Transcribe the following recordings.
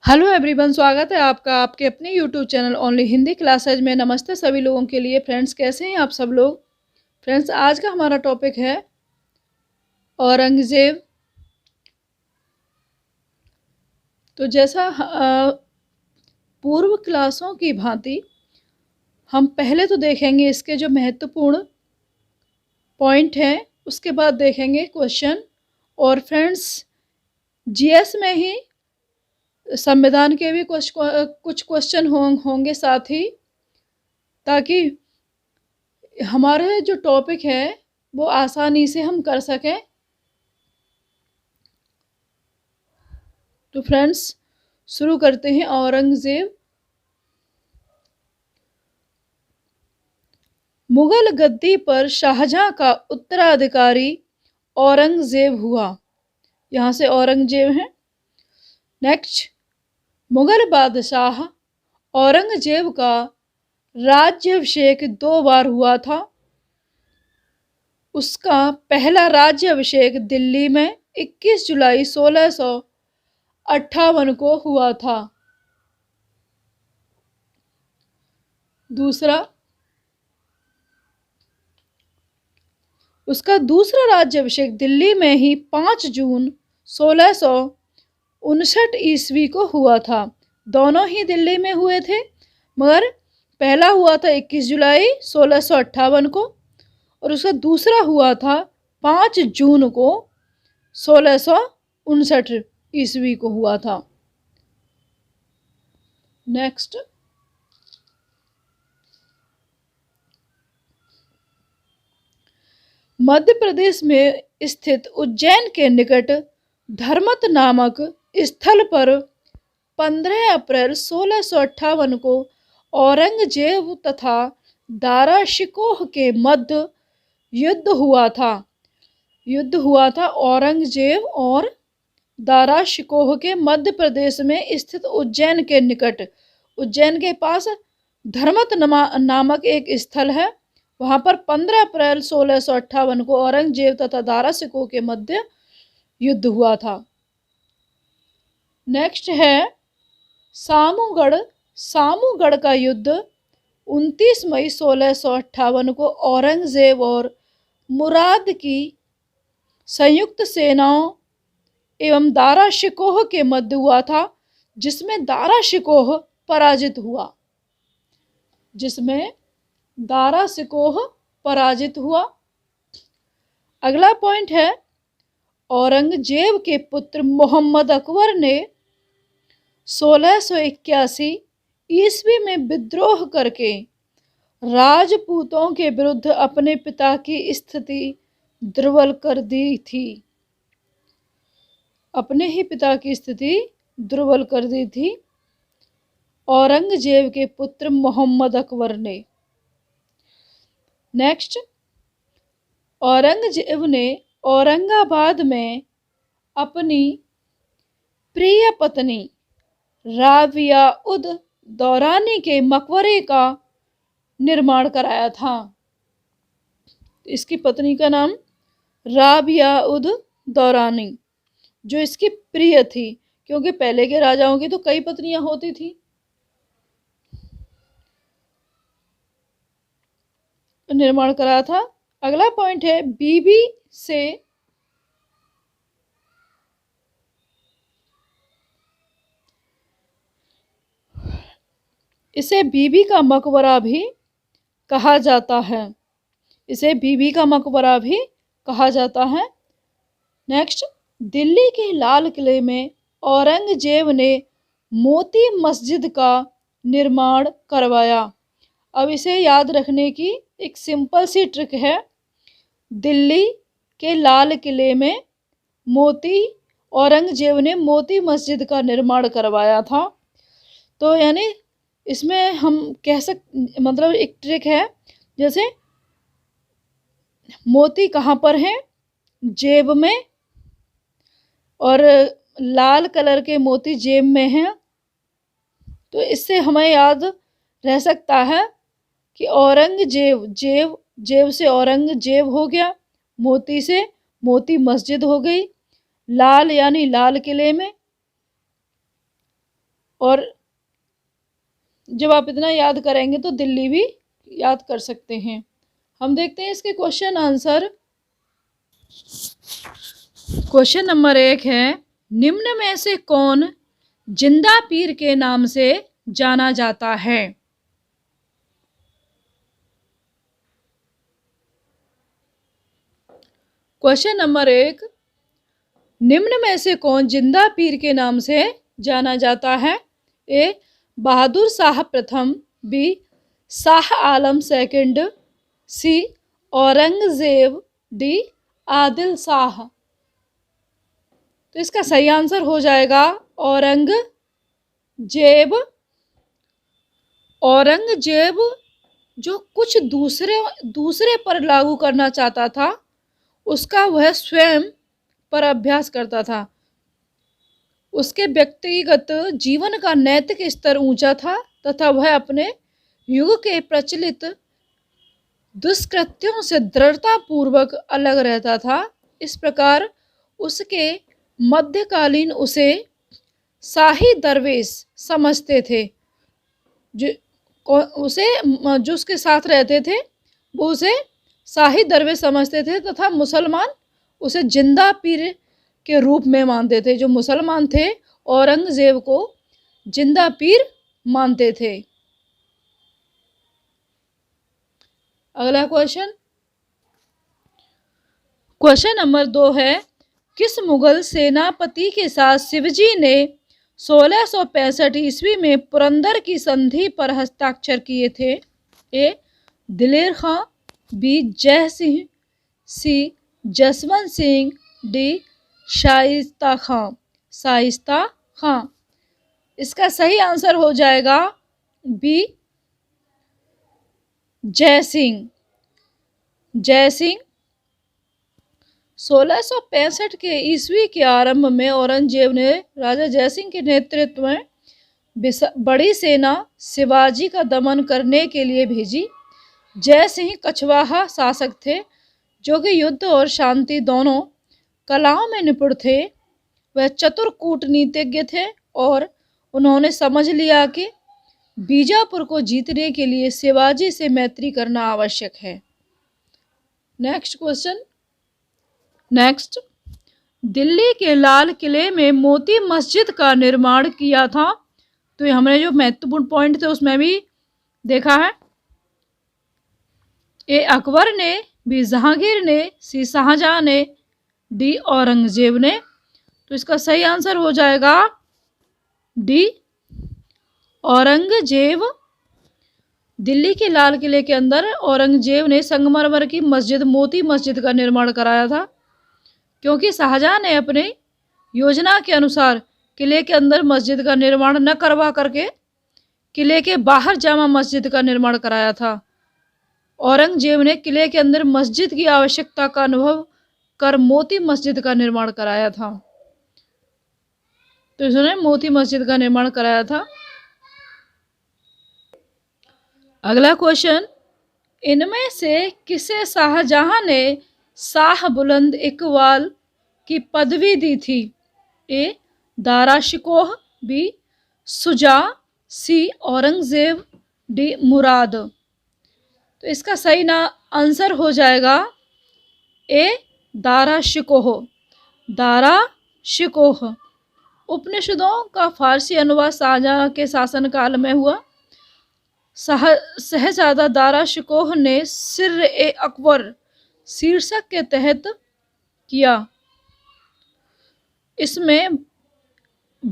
Hello everyone, स्वागत है आपका आपके अपने YouTube channel only Hindi classes में। नमस्ते सभी लोगों के लिए। फ्रेंड्स, कैसे हैं आप सब लोग। फ्रेंड्स, आज का हमारा टॉपिक है औरंगज़ेब। तो जैसा पूर्व क्लासों की भांति हम पहले तो देखेंगे इसके जो महत्वपूर्ण पॉइंट हैं, उसके बाद देखेंगे क्वेश्चन। और फ्रेंड्स, जीएस में ही संविधान के भी कुछ क्वेश्चन होंगे साथ ही, ताकि हमारे जो टॉपिक है वो आसानी से हम कर सकें। तो फ्रेंड्स, शुरू करते हैं। औरंगज़ेब। मुगल गद्दी पर शाहजहां का उत्तराधिकारी औरंगज़ेब हुआ। यहाँ से औरंगजेब है। नेक्स्ट, मुगल बादशाह औरंगजेब का राज्याभिषेक 2 बार हुआ था। उसका पहला राज्याभिषेक दिल्ली में 21 जुलाई 1658 को हुआ था। दूसरा, उसका दूसरा राज्याभिषेक दिल्ली में ही 5 जून 1659 ईस्वी को हुआ था। दोनों ही दिल्ली में हुए थे, मगर पहला हुआ था 21 जुलाई 1658 को और उसका दूसरा हुआ था 5 जून को 1659 ईस्वी को हुआ था। नेक्स्ट, मध्य प्रदेश में स्थित उज्जैन के निकट धर्मत नामक स्थल पर 15 अप्रैल 1658 को औरंगजेब तथा दारा शिकोह के मध्य युद्ध हुआ था। औरंगजेब और दारा शिकोह के मध्य प्रदेश में स्थित उज्जैन के निकट, उज्जैन के पास धर्मत नामक एक स्थल है। वहां पर 15 अप्रैल 1658 को औरंगजेब तथा दारा शिकोह के मध्य युद्ध हुआ था। नेक्स्ट है सामूगढ़ का युद्ध 29 मई 1658 को औरंगजेब और मुराद की संयुक्त सेनाओं एवं दारा शिकोह के मध्य हुआ था, जिसमें दारा शिकोह पराजित हुआ। अगला पॉइंट है, औरंगजेब के पुत्र मोहम्मद अकबर ने 1681 ईस्वी में विद्रोह करके राजपूतों के विरुद्ध अपने पिता की स्थिति दुर्बल कर दी थी। औरंगजेब के पुत्र मोहम्मद अकबर ने। नेक्स्ट, औरंगजेब ने औरंगाबाद में अपनी प्रिय पत्नी राबिया उद दौरानी के मकबरे का निर्माण कराया था। इसकी पत्नी का नाम राबिया उद दौरानी, जो इसकी प्रिय थी, क्योंकि पहले के राजाओं की तो कई पत्नियां होती थी। निर्माण कराया था। अगला पॉइंट है, इसे बीबी का मकबरा भी कहा जाता है। नेक्स्ट, दिल्ली के लाल किले में औरंगजेब ने मोती मस्जिद का निर्माण करवाया। अब इसे याद रखने की एक सिंपल सी ट्रिक है। दिल्ली के लाल किले में औरंगजेब ने मोती मस्जिद का निर्माण करवाया था। तो यानी इसमें हम मतलब एक ट्रिक है, जैसे मोती कहाँ पर हैं, जेब में, और लाल कलर के मोती जेब में हैं। तो इससे हमें याद रह सकता है कि जेब से औरंगजेब हो गया, मोती से मोती मस्जिद हो गई, लाल यानी लाल किले में, और जब आप इतना याद करेंगे तो दिल्ली भी याद कर सकते हैं। हम देखते हैं इसके क्वेश्चन आंसर। क्वेश्चन नंबर 1 है, निम्न में से कौन जिंदा पीर के नाम से जाना जाता है? क्वेश्चन नंबर 1, निम्न में से कौन जिंदा पीर के नाम से जाना जाता है? ए बहादुर शाह प्रथम, बी शाह आलम सेकंड, सी औरंगजेब, डी आदिल शाह। तो इसका सही आंसर हो जाएगा औरंगजेब। औरंगजेब जो कुछ दूसरे पर लागू करना चाहता था, उसका वह स्वयं पर अभ्यास करता था। उसके व्यक्तिगत जीवन का नैतिक स्तर ऊंचा था तथा वह अपने युग के प्रचलित दुष्कृत्यों से दृढ़तापूर्वक अलग रहता था। इस प्रकार उसके मध्यकालीन उसे शाही दरवेश समझते थे। जो उसके साथ रहते थे वो उसे शाही दरवेश समझते थे तथा मुसलमान उसे जिंदा पीर के रूप में मानते थे। जो मुसलमान थे औरंगजेब को जिंदा पीर मानते थे। अगला क्वेश्चन, क्वेश्चन नंबर 2 है, किस मुगल सेनापति के साथ शिवजी ने 1665 ईस्वी में पुरंदर की संधि पर हस्ताक्षर किए थे? ए दिलेर खां, बी जय सिंह, सी जसवंत सिंह, डी शाइस्ता खां। इसका सही आंसर हो जाएगा बी जय सिंह। 1665 के ईस्वी के आरंभ में औरंगजेब ने राजा जयसिंह के नेतृत्व में बड़ी सेना शिवाजी का दमन करने के लिए भेजी। जयसिंह कछवाहा शासक थे जो कि युद्ध और शांति दोनों कलाओं में निपुण थे। वह चतुर कूटनीतिज्ञ थे और उन्होंने समझ लिया कि बीजापुर को जीतने के लिए शिवाजी से मैत्री करना आवश्यक है। नेक्स्ट क्वेश्चन, दिल्ली के लाल किले में मोती मस्जिद का निर्माण किया था। तो हमने जो महत्वपूर्ण पॉइंट थे उसमें भी देखा है। ए अकबर ने, बी जहांगीर ने, सी शाहजहां ने, डी औरंगजेब ने। तो इसका सही आंसर हो जाएगा डी औरंगजेब। दिल्ली के लाल किले के अंदर औरंगजेब ने संगमरमर की मस्जिद मोती मस्जिद का निर्माण कराया था, क्योंकि शाहजहां ने अपने योजना के अनुसार किले के अंदर मस्जिद का निर्माण न करवा करके किले के बाहर जामा मस्जिद का निर्माण कराया था। औरंगजेब ने किले के अंदर मस्जिद की आवश्यकता का अनुभव कर मोती मस्जिद का निर्माण कराया था। तो इसने मोती मस्जिद का निर्माण कराया था। अगला क्वेश्चन, इनमें से किसे शाहजहां ने शाह बुलंद इकबाल की पदवी दी थी? ए दारा शिकोह, बी सुजा, सी औरंगजेब, डी मुराद। तो इसका सही आंसर हो जाएगा ए दारा शिकोह। दारा शिकोह उपनिषदों का फारसी अनुवाद शाहजहां के शासनकाल में हुआ। शहजादा दारा शिकोह ने सिर ए अकबर शीर्षक के तहत किया। इसमें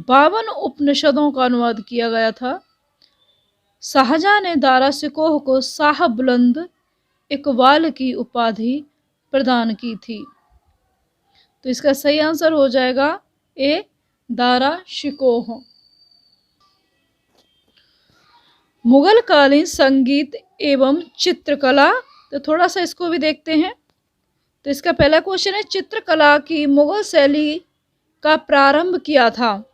52 उपनिषदों का अनुवाद किया गया था। शाहजहां ने दारा शिकोह को शाह बुलंद इकबाल की उपाधि प्रदान की थी। तो इसका सही आंसर हो जाएगा ए दारा शिकोह। मुगल कालीन संगीत एवं चित्रकला, तो थोड़ा सा इसको भी देखते हैं। तो इसका पहला क्वेश्चन है, चित्रकला की मुगल शैली का प्रारंभ किया था?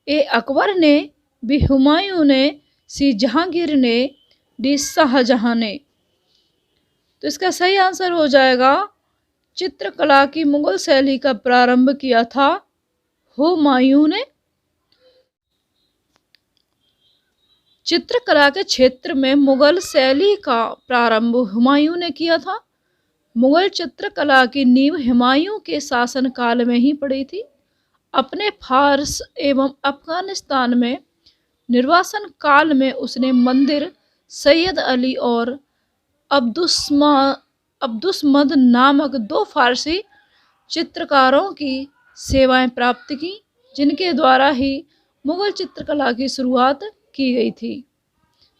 ए अकबर ने, बी हुमायूं ने, सी जहांगीर ने, डी शाहजहां ने। तो इसका सही आंसर हो जाएगा चित्रकला की मुगल शैली का प्रारंभ किया था हुमायूं ने। चित्रकला के क्षेत्र में मुगल शैली का प्रारंभ हुमायूं ने किया था। मुगल चित्रकला की नींव हुमायूं के शासनकाल में ही पड़ी थी। अपने फारस एवं अफगानिस्तान में निर्वासन काल में उसने मंदिर सैयद अली और अब्दुस्मद नामक दो फारसी चित्रकारों की सेवाएं प्राप्त की, जिनके द्वारा ही मुगल चित्रकला की शुरुआत की गई थी।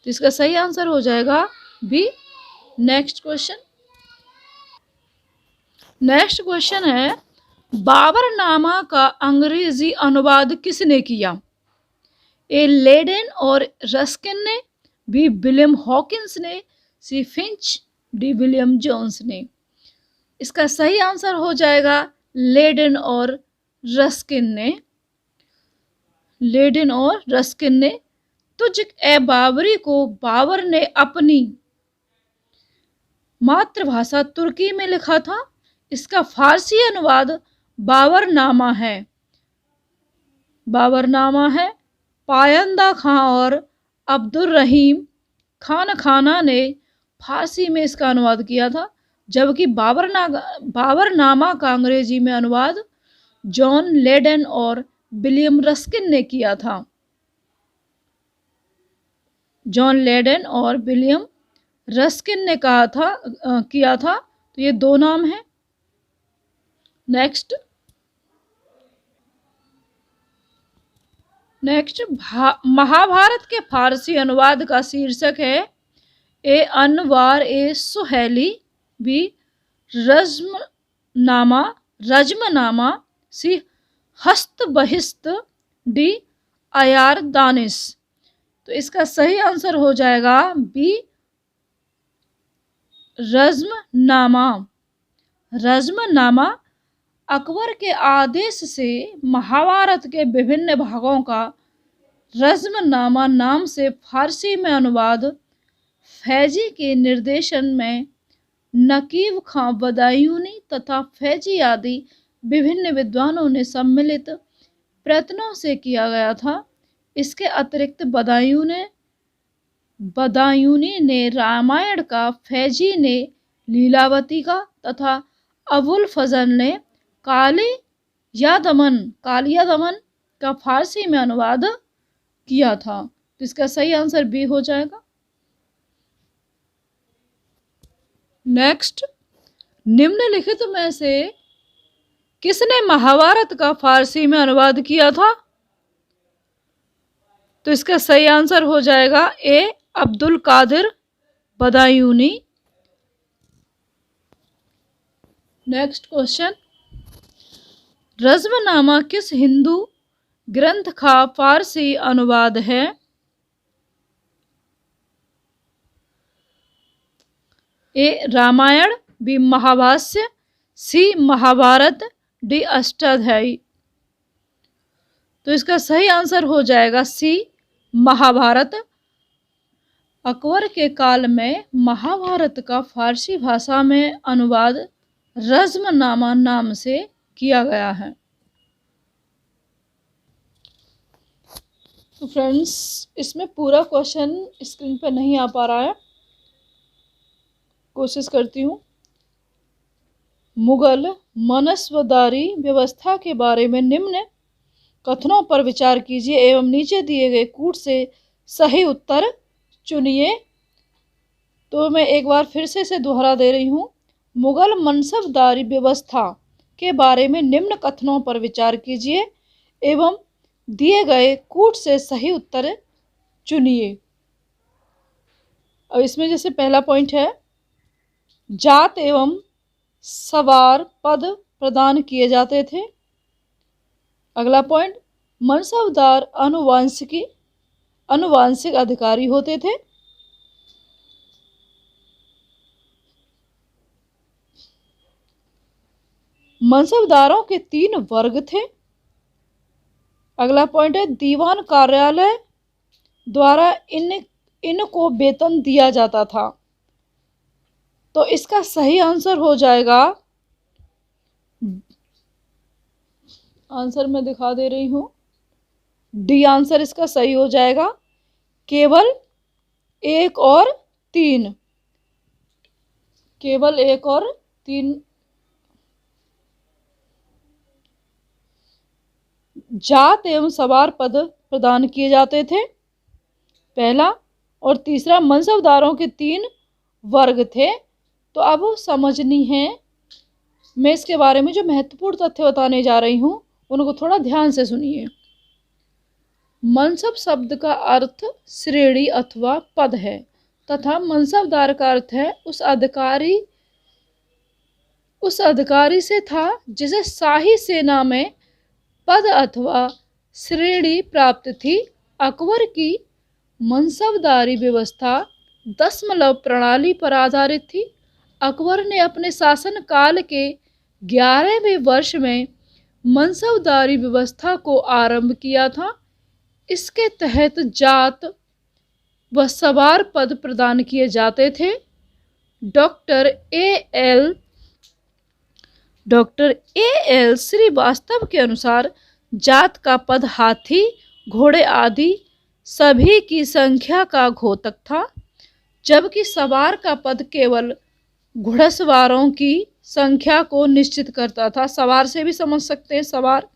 तो इसका सही आंसर हो जाएगा बी। नेक्स्ट क्वेश्चन है, बाबरनामा का अंग्रेजी अनुवाद किसने किया? ए लेडेन और रस्किन ने, बी विलियम हॉकिंस ने, सी फिंच, डी विलियम जोन्स ने। इसका सही आंसर हो जाएगा लेडेन और रस्किन ने। तुझ ए बाबरी को बाबर ने अपनी मातृभाषा तुर्की में लिखा था। इसका फारसी अनुवाद बाबरनामा है। पायंदा खां और अब्दुल रहीम खाना ने फारसी में इसका अनुवाद किया था, जबकि बाबरनामा का अंग्रेजी में अनुवाद जॉन लेडेन और विलियम रस्किन ने किया था। जॉन लेडेन और विलियम रस्किन ने किया था। तो ये दो नाम हैं। नेक्स्ट महाभारत के फारसी अनुवाद का शीर्षक है ए अनवार ए सुहेली, बी रज्मनामा, सी हस्त बहिस्त, डी अयार दानिश। तो इसका सही आंसर हो जाएगा बी रज्मनामा अकबर के आदेश से महाभारत के विभिन्न भागों का रज्मनामा नाम से फारसी में अनुवाद फैजी के निर्देशन में नकीब खां बदायूनी तथा फैजी आदि विभिन्न विद्वानों ने सम्मिलित प्रयत्नों से किया गया था। इसके अतिरिक्त बदायूनी ने रामायण का, फैजी ने लीलावती का तथा अबुल फजल ने कालियादमन का फारसी में अनुवाद किया था। तो इसका सही आंसर बी हो जाएगा। नेक्स्ट, निम्नलिखित में से किसने महाभारत का फारसी में अनुवाद किया था? तो इसका सही आंसर हो जाएगा ए अब्दुल कादिर बदायूनी। नेक्स्ट क्वेश्चन, रज्मनामा किस हिंदू ग्रंथ का फारसी अनुवाद है? ए रामायण, बी महाभाष्य, सी महाभारत, डी अष्टाध्यायी। तो इसका सही आंसर हो जाएगा सी महाभारत। अकबर के काल में महाभारत का फारसी भाषा में अनुवाद रज्मनामा नाम से किया गया है। तो फ्रेंड्स, इसमें पूरा क्वेश्चन स्क्रीन पर नहीं आ पा रहा है, कोशिश करती हूँ। मुगल मनसबदारी व्यवस्था के बारे में निम्न कथनों पर विचार कीजिए एवं नीचे दिए गए कूट से सही उत्तर चुनिए। तो मैं एक बार फिर से दोहरा दे रही हूँ। मुगल मनसबदारी व्यवस्था के बारे में निम्न कथनों पर विचार कीजिए एवं दिए गए कूट से सही उत्तर चुनिए। अब इसमें जैसे पहला पॉइंट है, जात एवं सवार पद प्रदान किए जाते थे। अगला पॉइंट, मनसबदार अनुवांशिक अधिकारी होते थे। मनसबदारों के 3 वर्ग थे। अगला पॉइंट है, दीवान कार्यालय द्वारा इनको वेतन दिया जाता था। तो इसका सही आंसर हो जाएगा, आंसर मैं दिखा दे रही हूँ, डी आंसर इसका सही हो जाएगा। केवल एक और तीन, केवल एक और तीन जात एवं सवार पद प्रदान किए जाते थे, पहला। और तीसरा, मनसबदारों के तीन वर्ग थे। तो अब समझनी है, मैं इसके बारे में जो महत्वपूर्ण तथ्य बताने जा रही हूँ उनको थोड़ा ध्यान से सुनिए। मनसब शब्द का अर्थ श्रेणी अथवा पद है तथा मनसबदार का अर्थ है उस अधिकारी से था जिसे शाही सेना में पद अथवा श्रेणी प्राप्त थी। अकबर की मनसबदारी व्यवस्था दशमलव प्रणाली पर आधारित थी। अकबर ने अपने शासन काल के 11वें वर्ष में मनसबदारी व्यवस्था को आरंभ किया था। इसके तहत जात व सवार पद प्रदान किए जाते थे। डॉक्टर ए एल श्रीवास्तव के अनुसार जात का पद हाथी, घोड़े आदि सभी की संख्या का घोतक था, जबकि सवार का पद केवल घुड़सवारों की संख्या को निश्चित करता था। सवार से भी समझ सकते हैं, सवार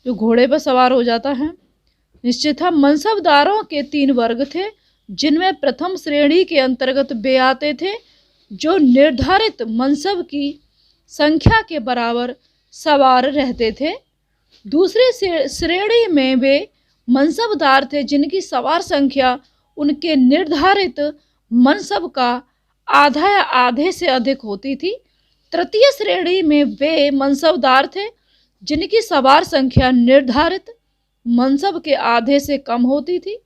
जो घोड़े पर सवार हो जाता है, निश्चित था। मनसबदारों के तीन वर्ग थे, जिनमें प्रथम श्रेणी के अंतर्गत वे आते थे जो निर्धारित मनसब की संख्या के बराबर सवार रहते थे। दूसरी श्रेणी में वे मनसबदार थे जिनकी सवार संख्या उनके निर्धारित मनसब का आधा या आधे से अधिक होती थी। तृतीय श्रेणी में वे मनसबदार थे जिनकी सवार संख्या निर्धारित मनसब के आधे से कम होती थी।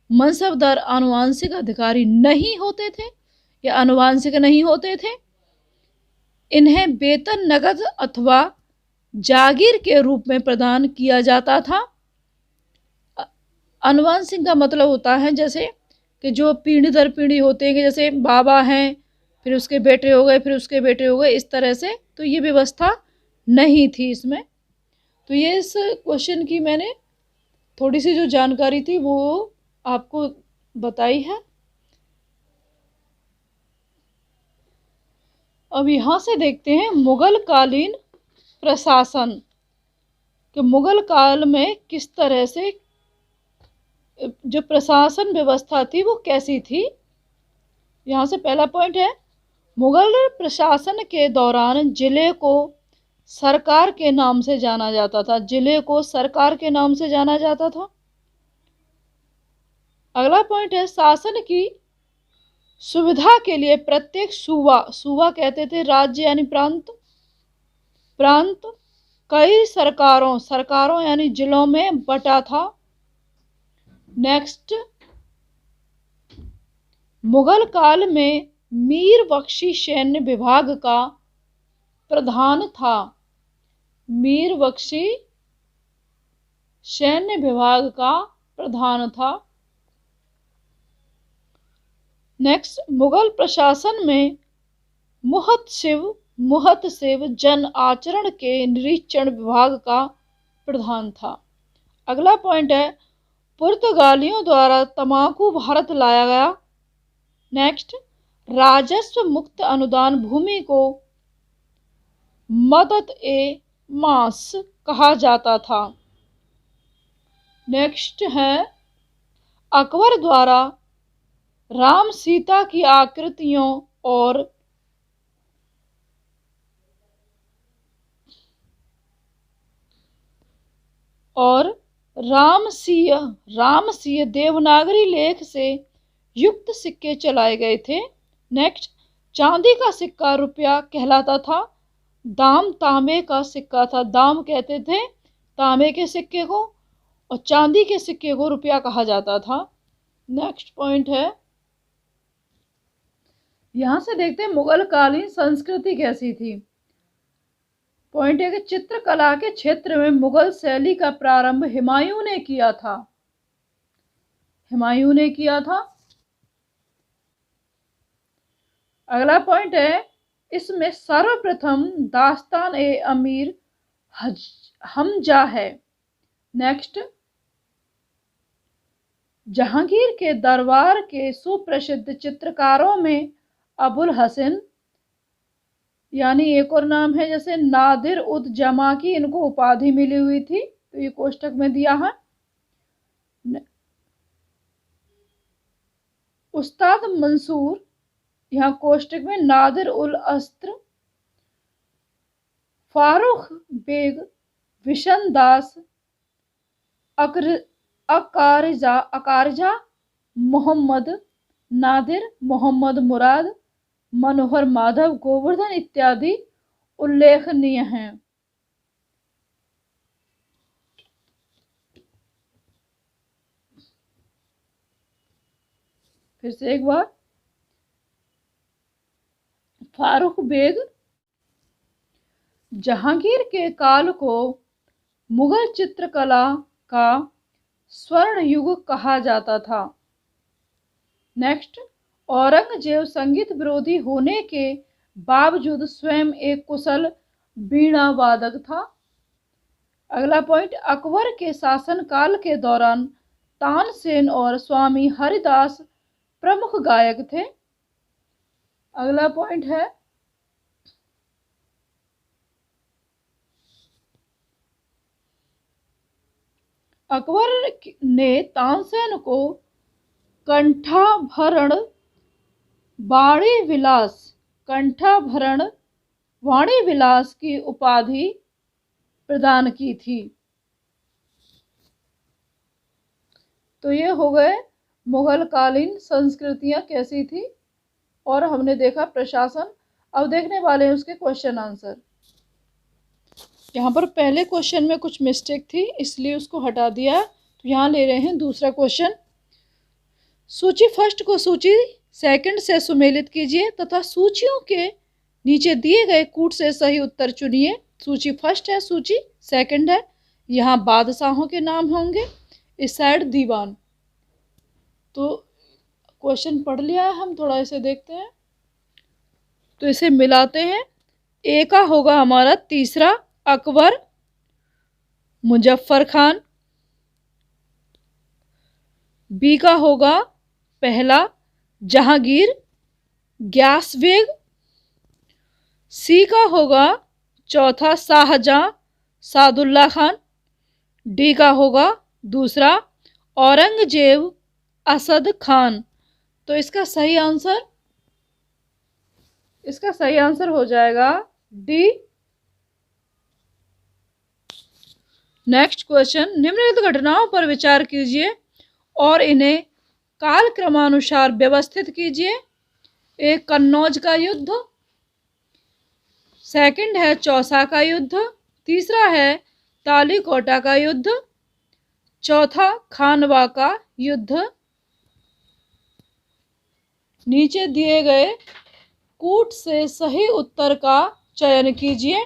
मनसबदार आनुवंशिक अधिकारी नहीं होते थे या आनुवंशिक नहीं होते थे। इन्हें वेतन नगद अथवा जागीर के रूप में प्रदान किया जाता था। आनुवंशिक का मतलब होता है जैसे कि जो पीढ़ी दर पीढ़ी होते हैं, कि जैसे बाबा हैं, फिर उसके बेटे हो गए, फिर उसके बेटे हो गए, इस तरह से। तो ये व्यवस्था नहीं थी इसमें। तो ये इस क्वेश्चन की मैंने थोड़ी सी जो जानकारी थी वो आपको बताई है। अब यहाँ से देखते हैं मुगल कालीन प्रशासन कि मुगल काल में किस तरह से जो प्रशासन व्यवस्था थी वो कैसी थी। यहाँ से पहला पॉइंट है, मुगल प्रशासन के दौरान जिले को सरकार के नाम से जाना जाता था। जिले को सरकार के नाम से जाना जाता था। अगला पॉइंट है, शासन की सुविधा के लिए प्रत्येक सूबा कहते थे राज्य यानी प्रांत कई सरकारों यानी जिलों में बटा था। नेक्स्ट, मुगल काल में मीर बख्शी सैन्य विभाग का प्रधान था। मीर बख्शी सैन्य विभाग का प्रधान था। नेक्स्ट, मुगल प्रशासन में मुहतसिब जन आचरण के निरीक्षण विभाग का प्रधान था। अगला पॉइंट है, पुर्तगालियों द्वारा तंबाकू भारत लाया गया। नेक्स्ट, राजस्व मुक्त अनुदान भूमि को मदद ए मास कहा जाता था। नेक्स्ट है, अकबर द्वारा राम सीता की आकृतियों और रामसिंह देवनागरी लेख से युक्त सिक्के चलाए गए थे। नेक्स्ट, चांदी का सिक्का रुपया कहलाता था। दाम तांबे का सिक्का था। दाम कहते थे तांबे के सिक्के को, और चांदी के सिक्के को रुपया कहा जाता था। नेक्स्ट पॉइंट है, यहां से देखते हैं मुगल कालीन संस्कृति कैसी थी। पॉइंट है कि चित्रकला के क्षेत्र में मुगल शैली का प्रारंभ हुमायूं ने किया था। अगला पॉइंट है, इसमें सर्वप्रथम दास्तान ए अमीर हमजा है। नेक्स्ट, जहांगीर के दरबार के सुप्रसिद्ध चित्रकारों में अबुल हसन, यानी एक और नाम है जैसे नादिर उद जमा की इनको उपाधि मिली हुई थी, तो ये कोष्टक में दिया है। उस्ताद मंसूर, यहाँ कोष्टक में नादिर उल अस्त्र, फारूक बेग, विशन दास, अकारजा मोहम्मद नादिर, मोहम्मद मुराद, मनोहर माधव, गोवर्धन इत्यादि उल्लेखनीय हैं। फिर से एक बार, फारूक बेग, जहांगीर के काल को मुगल चित्रकला का स्वर्ण युग कहा जाता था। नेक्स्ट, औरंगजेब संगीत विरोधी होने के बावजूद स्वयं एक कुशल वीणा वादक था। अगला पॉइंट, अकबर के शासनकाल के दौरान तानसेन और स्वामी हरिदास प्रमुख गायक थे। अगला पॉइंट है, अकबर ने तानसेन को कंठाभरण वाणी विलास की उपाधि प्रदान की थी। तो ये हो गए मुगल कालीन संस्कृतियां कैसी थी, और हमने देखा प्रशासन। अब देखने वाले हैं उसके क्वेश्चन आंसर। यहाँ पर पहले क्वेश्चन में कुछ मिस्टेक थी इसलिए उसको हटा दिया, तो यहाँ ले रहे हैं दूसरा क्वेश्चन। सूची फर्स्ट को सूची सेकंड से सुमेलित कीजिए तथा सूचियों के नीचे दिए गए कूट से सही उत्तर चुनिए। सूची फर्स्ट है, सूची सेकंड है। यहाँ बादशाहों के नाम होंगे, इस साइड दीवान। तो क्वेश्चन पढ़ लिया है, हम थोड़ा इसे देखते हैं। तो इसे मिलाते हैं। ए का होगा हमारा तीसरा अकबर, मुजफ्फर खान। बी का होगा पहला जहांगीर, ग्यास बेग। सी का होगा चौथा शाहजहां, सादुल्ला खान। डी का होगा दूसरा औरंगजेब, असद खान। तो इसका सही आंसर हो जाएगा डी। नेक्स्ट क्वेश्चन, निम्नलिखित घटनाओं पर विचार कीजिए और इन्हें काल क्रमानुसार व्यवस्थित कीजिए। एक, कन्नौज का युद्ध। सेकंड है चौसा का युद्ध। तीसरा है तालीकोटा का युद्ध। चौथा खानवा का युद्ध। नीचे दिए गए कूट से सही उत्तर का चयन कीजिए।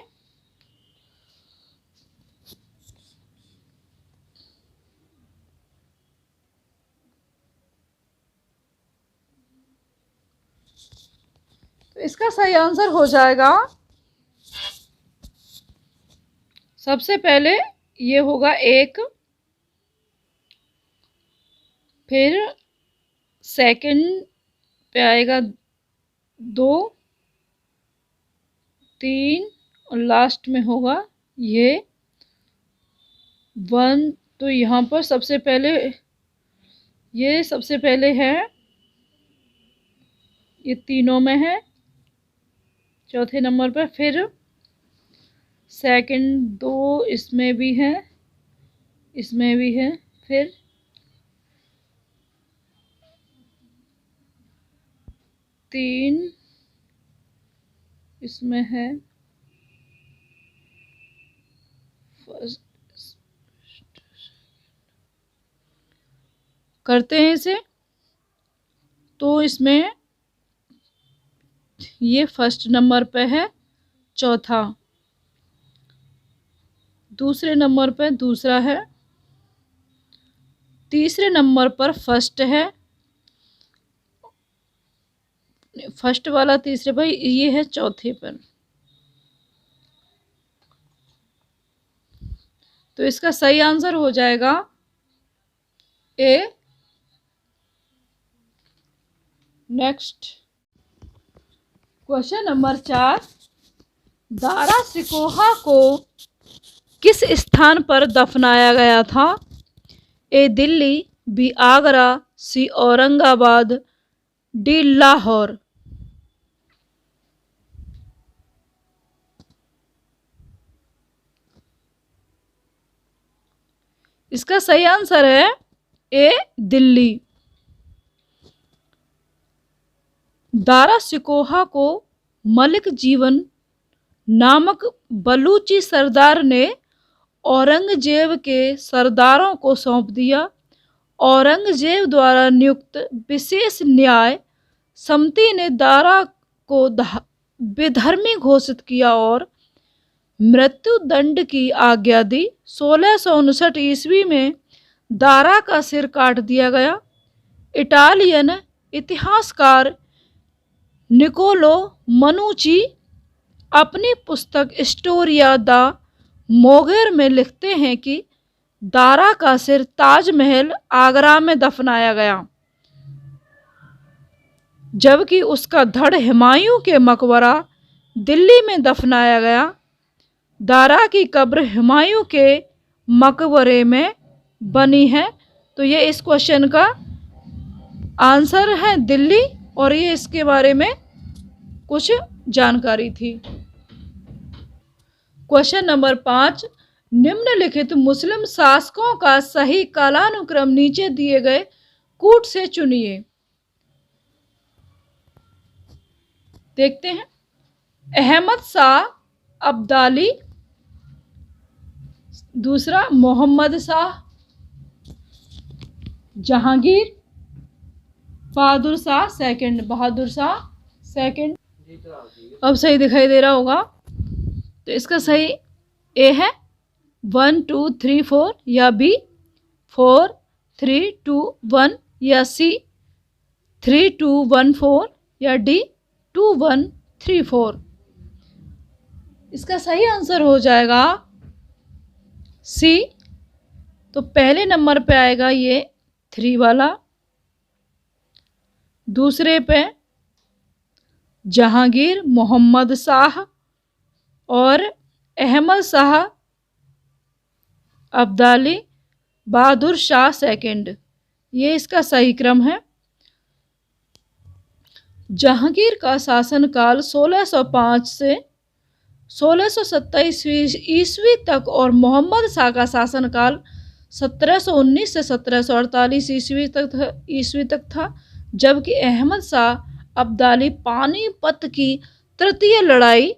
तो इसका सही आंसर हो जाएगा, सबसे पहले ये होगा एक, फिर सेकंड पे आएगा 2, 3 और लास्ट में होगा ये 1। तो यहाँ पर सबसे पहले है, ये तीनों में है चौथे नंबर पर। फिर सेकंड 2 इसमें भी है, इसमें भी है। फिर 3 इसमें है। फर्स्ट करते हैं इसे। तो इसमें ये फर्स्ट नंबर पे है चौथा, दूसरे नंबर पे दूसरा है, तीसरे नंबर पर फर्स्ट है, फर्स्ट वाला तीसरे पर, ये है चौथे पर। तो इसका सही आंसर हो जाएगा A, next question number 4, Dara Shikoh को किस स्थान पर दफनाया गया था? A Delhi, B Agra, C Aurangabad, D Lahore. इसका सही आंसर है ए दिल्ली। दारा सिकोहा को मलिक जीवन नामक बलूची सरदार ने औरंगजेब के सरदारों को सौंप दिया। औरंगजेब द्वारा नियुक्त विशेष न्याय समिति ने दारा को बेधर्मी घोषित किया और मृत्यु दंड की आज्ञा दी। 1659 ईस्वी में दारा का सिर काट दिया गया। इटालियन इतिहासकार निकोलो मनुची अपनी पुस्तक स्टोरिया द मोगेर में लिखते हैं कि दारा का सिर ताजमहल आगरा में दफनाया गया, जबकि उसका धड़ हुमायूं के मकबरा दिल्ली में दफनाया गया। दारा की कब्र हुमायूं के मकबरे में बनी है। तो ये इस क्वेश्चन का आंसर है दिल्ली, और ये इसके बारे में कुछ जानकारी थी। क्वेश्चन नंबर 5, निम्नलिखित मुस्लिम शासकों का सही कालानुक्रम नीचे दिए गए कूट से चुनिए। देखते हैं। अहमद शाह अब्दाली, दूसरा मोहम्मद शाह, जहांगीर, बहादुर शाह सेकंड, बहादुर शाह सेकंड। अब सही दिखाई दे रहा होगा। तो इसका सही ए है 1 2 3 4, या बी 4 3 2 1, या सी 3 2 1 4, या डी 2 1 3 4। इसका सही आंसर हो जाएगा सी। तो पहले नंबर पे आएगा ये 3 वाला, दूसरे पे जहांगीर मोहम्मद शाह और अहमद शाह अब्दाली बहादुर शाह सेकंड, ये इसका सही क्रम है। जहांगीर का शासनकाल 1605 से 1627 ईस्वी तक और मोहम्मद शाह का शासनकाल 1719 से 1748 ईस्वी तक था, जबकि अहमद शाह अब्दाली पानीपत की तृतीय लड़ाई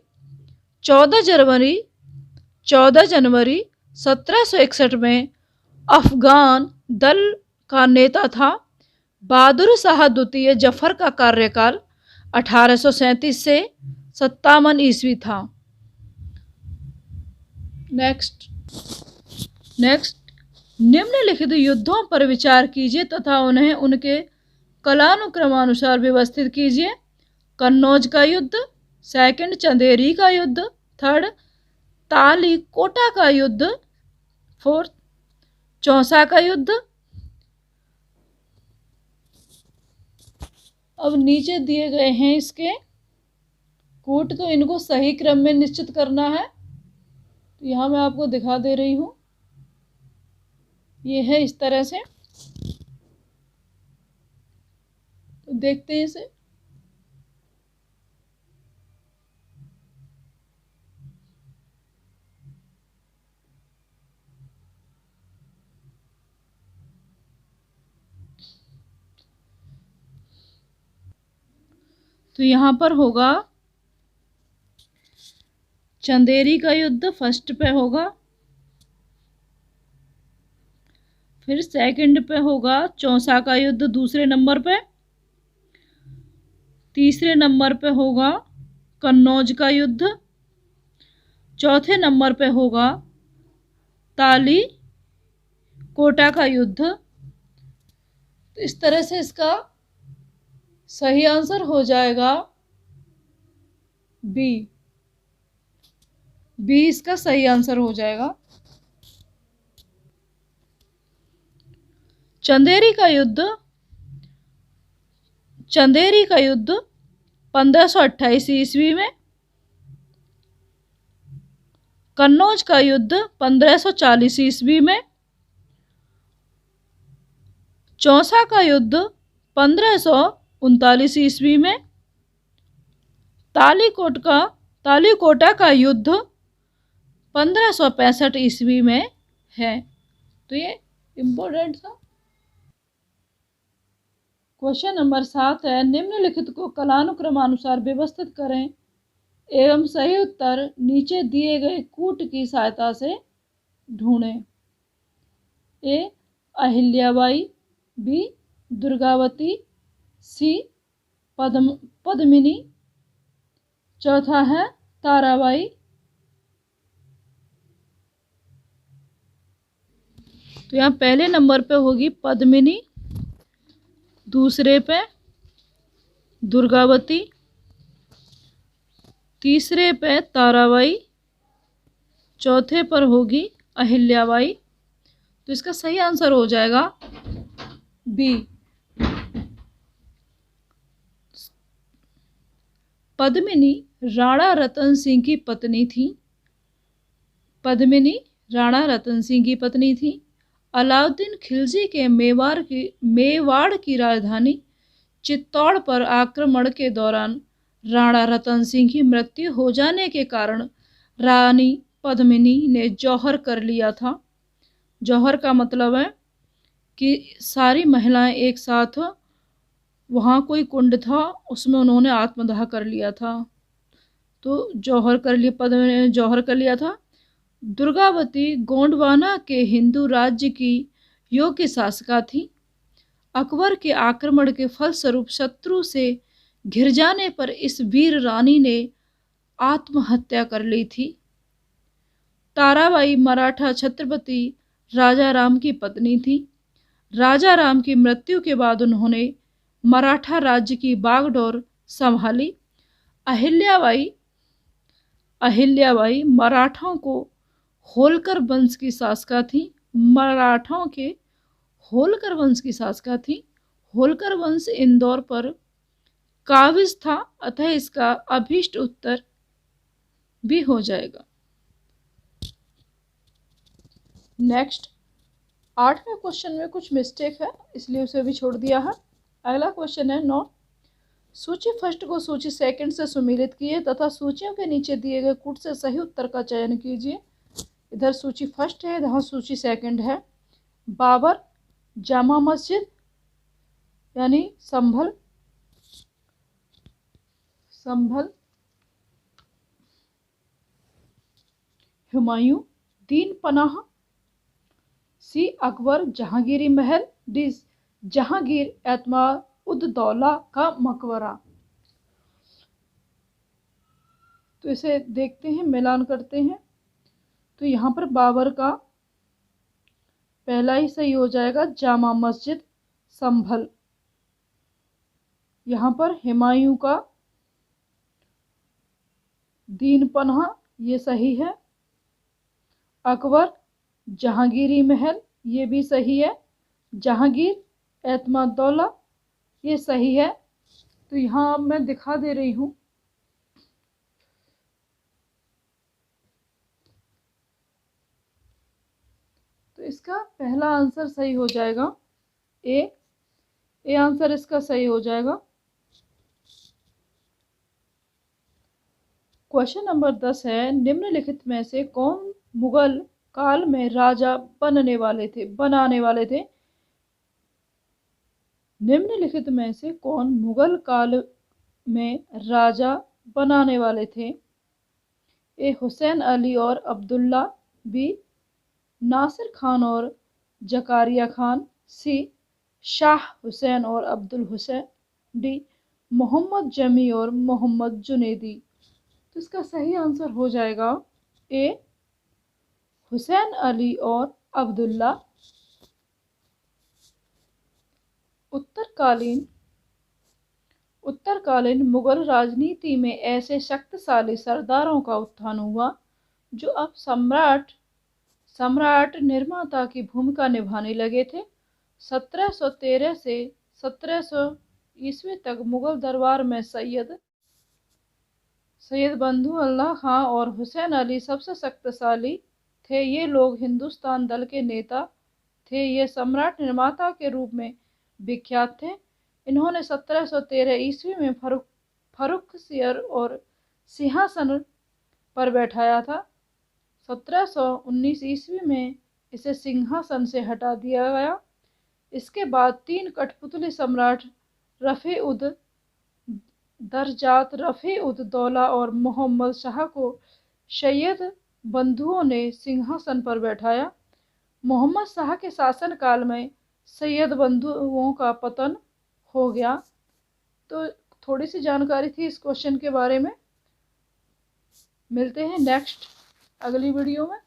14 जनवरी 1761 में अफगान दल का नेता था। बहादुर शाह द्वितीय जफर का कार्यकाल 1837 से 57 ईस्वी था। नेक्स्ट निम्नलिखित युद्धों पर विचार कीजिए तथा उन्हें उनके कालानुक्रमानुसार व्यवस्थित कीजिए। कन्नौज का युद्ध, सेकंड चंदेरी का युद्ध, थर्ड ताली कोटा का युद्ध, फोर्थ चौसा का युद्ध। अब नीचे दिए गए हैं इसके कूट, तो इनको सही क्रम में निश्चित करना है। तो यहाँ मैं आपको दिखा दे रही हूँ, ये है इस तरह से। तो देखते हैं इसे। तो यहाँ पर होगा चंदेरी का युद्ध फर्स्ट पे होगा, फिर सेकंड पे होगा चौसा का युद्ध दूसरे नंबर पे, तीसरे नंबर पे होगा कन्नौज का युद्ध, चौथे नंबर पे होगा ताली कोटा का युद्ध। तो इस तरह से इसका सही आंसर हो जाएगा बी। बी इसका सही आंसर हो जाएगा। चंदेरी का युद्ध चंदेरी का युद्ध 1528 ईस्वी में, कन्नौज का युद्ध 1540 ईस्वी में, चौसा का युद्ध 1539 ईस्वी में, तालीकोटा का युद्ध 1565 ईस्वी में है। तो ये इम्पोर्टेंट था। क्वेश्चन नंबर 7 है, निम्नलिखित को कालानुक्रमानुसार व्यवस्थित करें एवं सही उत्तर नीचे दिए गए कूट की सहायता से ढूंढें। ए अहिल्याबाई, बी दुर्गावती, सी पद्मिनी, चौथा है ताराबाई। तो यहाँ पहले नंबर पे होगी पद्मिनी, दूसरे पे दुर्गावती, तीसरे पे ताराबाई, चौथे पर होगी अहिल्याबाई। तो इसका सही आंसर हो जाएगा बी, पद्मिनी राणा रतन सिंह की पत्नी थी। पद्मिनी राणा रतन सिंह की पत्नी थी। अलाउद्दीन खिलजी के मेवाड़ की राजधानी चित्तौड़ पर आक्रमण के दौरान राणा रतन सिंह की मृत्यु हो जाने के कारण रानी पद्मिनी ने जौहर कर लिया था। जौहर का मतलब है कि सारी महिलाएं एक साथ, वहाँ कोई कुंड था उसमें उन्होंने आत्मदाह कर लिया था, तो जौहर कर लिया, पद्मिनी ने जौहर कर लिया था। दुर्गावती गोंडवाना के हिंदू राज्य की योग्य शासिका थी। अकबर के आक्रमण के फलस्वरूप शत्रु से घिर जाने पर इस वीर रानी ने आत्महत्या कर ली थी। ताराबाई मराठा छत्रपति राजा राम की पत्नी थी। राजा राम की मृत्यु के बाद उन्होंने मराठा राज्य की बागडोर संभाली। अहिल्याबाई मराठों को होलकर वंश की शासिका थी। मराठों के होलकर वंश की शासिका थी। होलकर वंश इंदौर पर काबिज था, अतः इसका अभीष्ट उत्तर भी हो जाएगा। नेक्स्ट 8वें क्वेश्चन में कुछ मिस्टेक है, इसलिए उसे भी छोड़ दिया है। अगला क्वेश्चन है 9, सूची फर्स्ट को सूची सेकंड से सुमेलित कीजिए तथा सूचियों के नीचे दिए गए कूट से सही उत्तर का चयन कीजिए। इधर सूची फर्स्ट है, इधर सूची सेकंड है। बाबर, जामा मस्जिद यानी संभल, हुमायूं, दीन पनाह, सी अकबर जहांगीरी महल, डी जहांगीर एतमाद-उद-दौला का मकबरा। तो इसे देखते हैं, मिलान करते हैं। तो यहाँ पर बाबर का पहला ही सही हो जाएगा, जामा मस्जिद संभल। यहाँ पर हुमायूं का दीन पनाह, ये सही है। अकबर जहांगीरी महल, ये भी सही है। जहांगीर एतमाद-उद-दौला, ये सही है। तो यहाँ अब मैं दिखा दे रही हूँ। तो इसका पहला आंसर सही हो जाएगा ए आंसर इसका सही हो जाएगा। क्वेश्चन नंबर 10 है, निम्नलिखित में से कौन मुगल काल में राजा बनाने वाले थे। निम्नलिखित में से कौन मुगल काल में राजा बनाने वाले थे। ए हुसैन अली और अब्दुल्ला, बी नासिर खान और जकारिया खान, सी शाह हुसैन और अब्दुल हुसैन, डी मोहम्मद जमी और मोहम्मद जुनैदी। तो इसका सही आंसर हो जाएगा ए हुसैन अली और अब्दुल्ला। उत्तरकालीन मुगल राजनीति में ऐसे शक्तिशाली सरदारों का उत्थान हुआ जो अब सम्राट निर्माता की भूमिका निभाने लगे थे। 1713 से 17 ईस्वी तक मुगल दरबार में सैयद बंधु अल्लाह खां और हुसैन अली सबसे शक्तिशाली थे। ये लोग हिंदुस्तान दल के नेता थे। ये सम्राट निर्माता के रूप में विख्यात थे। इन्होंने 1713 ईस्वी में फर्रुखसियर और सिंहासन पर बैठाया था। 1719 ईस्वी में इसे सिंहासन से हटा दिया गया। इसके बाद तीन कठपुतली सम्राट रफ़ी उद दरजात, रफ़ी उद दौला और मोहम्मद शाह को सैयद बंधुओं ने सिंहासन पर बैठाया। मोहम्मद शाह के शासनकाल में सैयद बंधुओं का पतन हो गया। तो थोड़ी सी जानकारी थी इस क्वेश्चन के बारे में। मिलते हैं नेक्स्ट अगली वीडियो में।